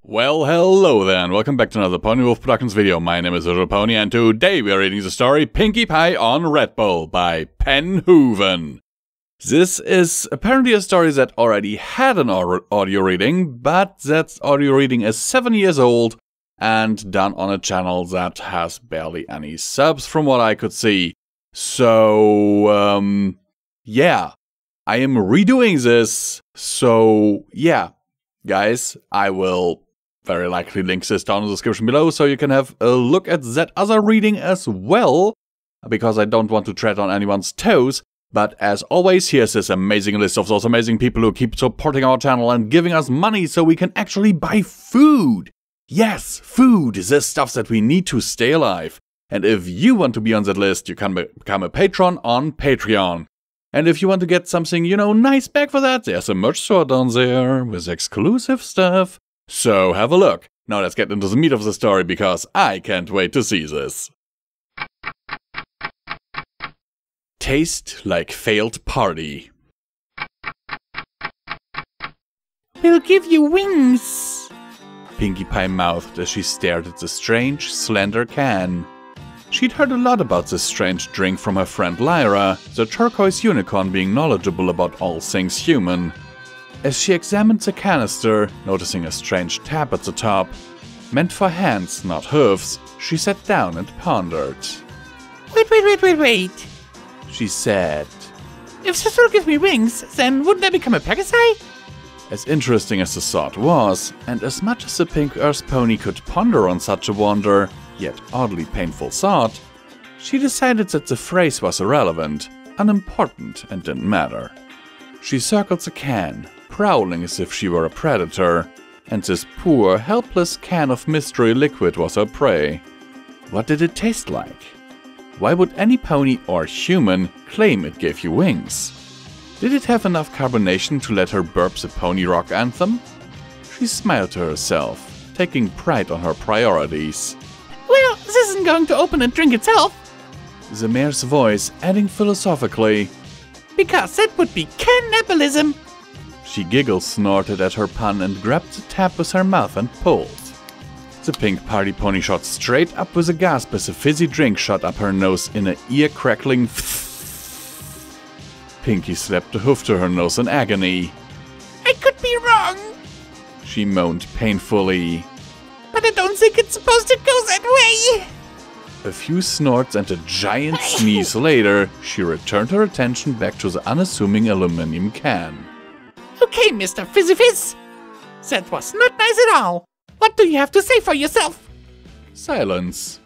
Well, hello there, and welcome back to another Pony&Wolf Productions video. My name is Pony, and today we are reading the story Pinkie Pie on Redbull by Penn Hooven. This is apparently a story that already had an audio reading, but that audio reading is 7 years old and done on a channel that has barely any subs from what I could see. So, yeah, I am redoing this, so yeah, guys, I will very likely link this down in the description below so you can have a look at that other reading as well, because I don't want to tread on anyone's toes. But as always, here's this amazing list of those amazing people who keep supporting our channel and giving us money so we can actually buy food. Yes, food is the stuff that we need to stay alive. And if you want to be on that list, you can become a patron on Patreon. And if you want to get something, you know, nice back for that, there's a merch store down there with exclusive stuff. So have a look. Now let's get into the meat of the story, because I can't wait to see this. Taste like failed party. We'll give you wings, Pinkie Pie mouthed as she stared at the strange, slender can. She'd heard a lot about this strange drink from her friend Lyra, the turquoise unicorn being knowledgeable about all things human. As she examined the canister, noticing a strange tap at the top, meant for hands, not hooves, she sat down and pondered. Wait, She said. If this will give me wings, then wouldn't I become a Pegasi? As interesting as the thought was, and as much as the pink earth pony could ponder on such a wonder, yet oddly painful thought, she decided that the phrase was irrelevant, unimportant, and didn't matter. She circled the can, prowling as if she were a predator, and this poor, helpless can of mystery liquid was her prey. What did it taste like? Why would any pony or human claim it gave you wings? Did it have enough carbonation to let her burp the pony rock anthem? She smiled to herself, taking pride on her priorities. Well, this isn't going to open and drink itself, The mare's voice adding philosophically, because that would be cannibalism. She giggled, snorted at her pun, and grabbed the tap with her mouth and pulled. The pink party pony shot straight up with a gasp as a fizzy drink shot up her nose in an ear-crackling Pinkie slapped a hoof to her nose in agony. I could be wrong, She moaned painfully. but I don't think it's supposed to go that way. A few snorts and a giant sneeze later, she returned her attention back to the unassuming aluminum can. Okay, Mr. Fizzy Fizz. That was not nice at all. What do you have to say for yourself? Silence.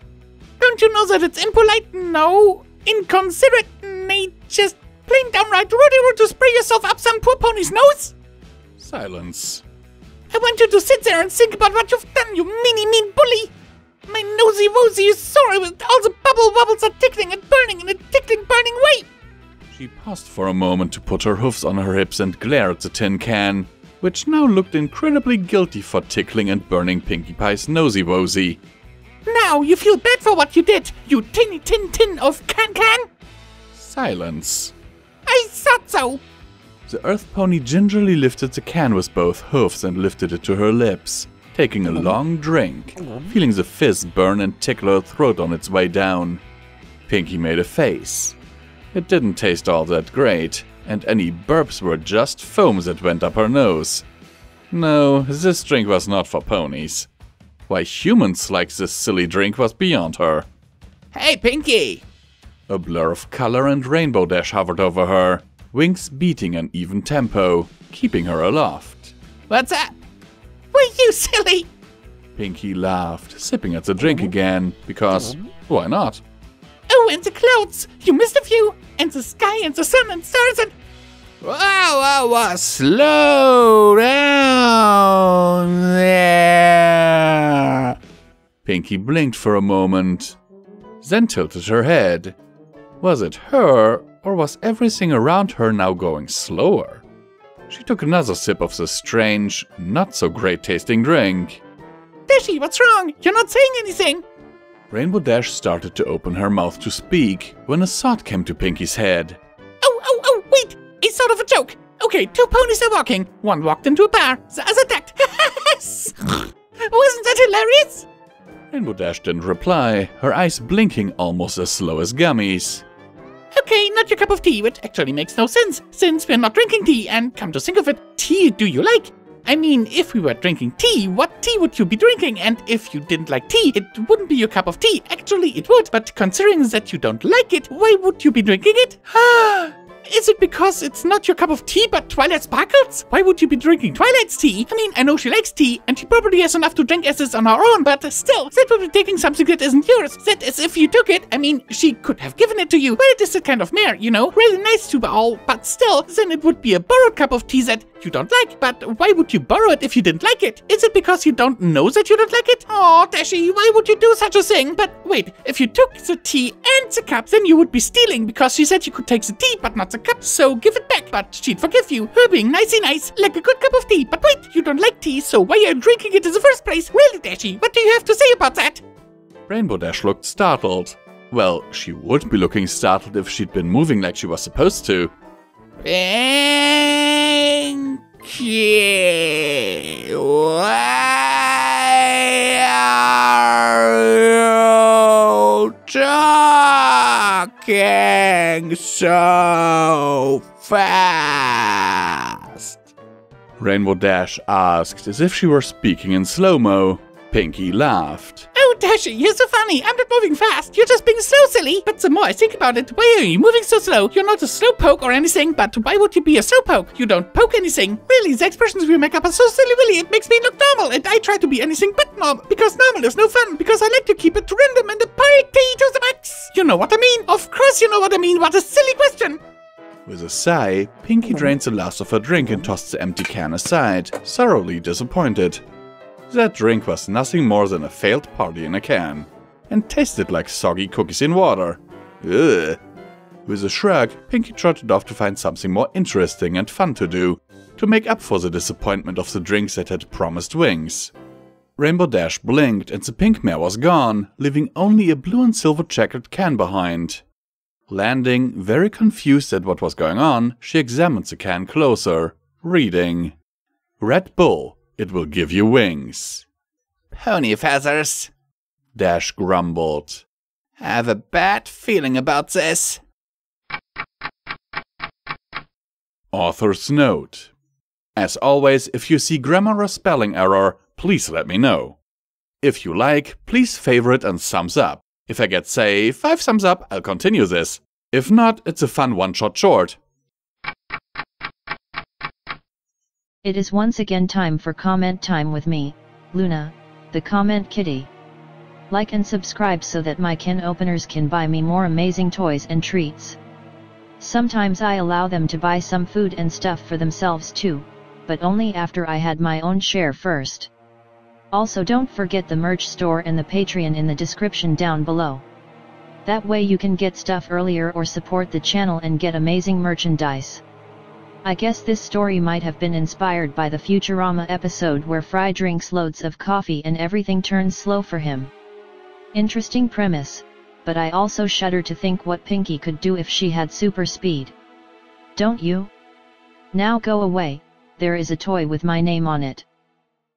Don't you know that it's impolite? No, inconsiderate, nay, just plain downright rude to spray yourself up some poor pony's nose? Silence. I want you to sit there and think about what you've done, you mean bully. My nosy wosy is sore with all the bubble wobbles are tickling and burning in a tickling, burning way. She paused for a moment to put her hoofs on her hips and glare at the tin can, which now looked incredibly guilty for tickling and burning Pinkie Pie's nosy wosy. Now you feel bad for what you did, you tinny tin of can. Silence. I thought so. The earth pony gingerly lifted the can with both hoofs and lifted it to her lips, taking a long drink, feeling the fizz burn and tickle her throat on its way down. Pinkie made a face. It didn't taste all that great, and any burps were just foam that went up her nose. No, this drink was not for ponies. Why humans like this silly drink was beyond her. Hey, Pinkie. A blur of color and rainbow dash hovered over her, wings beating an even tempo, keeping her aloft. What's up? Were you silly? Pinkie laughed, sipping at the drink again, because why not? Oh, and the clouds. You missed a few. And the sky and the sun and stars and... Whoa, slow down there. Pinkie blinked for a moment, then tilted her head. Was it her, or was everything around her now going slower? She took another sip of the strange, not so great tasting drink. Fishy, what's wrong? You're not saying anything. Rainbow Dash started to open her mouth to speak when a thought came to Pinkie's head. Oh, wait! It's sort of a joke. Okay, 2 ponies are walking. One walked into a bar, the other ducked. Wasn't that hilarious? Rainbow Dash didn't reply, her eyes blinking almost as slow as gummies. Okay, not your cup of tea, which actually makes no sense, since we're not drinking tea, and come to think of it, tea do you like? I mean, if we were drinking tea, what tea would you be drinking? And if you didn't like tea, it wouldn't be your cup of tea. Actually, it would, but considering that you don't like it, why would you be drinking it? Is it because it's not your cup of tea, but Twilight Sparkles? Why would you be drinking Twilight's tea? I mean, I know she likes tea, and she probably has enough to drink as is on her own, but still, that would be taking something that isn't yours. That is, if you took it, I mean, she could have given it to you, but it is a kind of mare, you know? Really nice to all, but still, then it would be a borrowed cup of tea that you don't like. But why would you borrow it if you didn't like it? Is it because you don't know that you don't like it? Oh, Dashi, why would you do such a thing? But wait, if you took the tea and the cup, then you would be stealing, because she said you could take the tea, but not the cup, so give it back. But she'd forgive you, her being nicey nice, like a good cup of tea. But wait, you don't like tea, so why are you drinking it in the first place? Really, Dashi, what do you have to say about that? Rainbow Dash looked startled. Well, she would be looking startled if she'd been moving like she was supposed to. Pinkie, why are you talking so fast? Rainbow Dash asked as if she were speaking in slow-mo. Pinkie laughed. Oh, Dashi, you're so funny. I'm not moving fast. You're just being so silly. But the more I think about it, why are you moving so slow? You're not a slowpoke or anything, but why would you be a slowpoke? You don't poke anything. Really, the expressions we make up are so silly, Willy. It makes me look normal, and I try to be anything but normal. Because normal is no fun, because I like to keep it random and a party to the max. You know what I mean? Of course you know what I mean. What a silly question. With a sigh, Pinkie drained the last of her drink and tossed the empty can aside, thoroughly disappointed. That drink was nothing more than a failed party in a can, and tasted like soggy cookies in water. Ugh. With a shrug, Pinkie trotted off to find something more interesting and fun to do, to make up for the disappointment of the drinks that had promised wings. Rainbow Dash blinked and the pink mare was gone, leaving only a blue and silver checkered can behind. Landing, very confused at what was going on, she examined the can closer, reading, "Redbull. It will give you wings." Pony feathers, Dash grumbled. have a bad feeling about this. Author's note. As always, if you see grammar or spelling error, please let me know. If you like, please favorite and thumbs up. If I get, say, 5 thumbs up, I'll continue this. If not, it's a fun one-shot short. It is once again time for comment time with me, Luna, the comment kitty. Like and subscribe so that my can openers can buy me more amazing toys and treats. Sometimes I allow them to buy some food and stuff for themselves too, but only after I had my own share first. Also don't forget the merch store and the Patreon in the description down below. That way you can get stuff earlier or support the channel and get amazing merchandise. I guess this story might have been inspired by the Futurama episode where Fry drinks loads of coffee and everything turns slow for him. Interesting premise, but I also shudder to think what Pinkie could do if she had super speed. Don't you? Now go away, there is a toy with my name on it.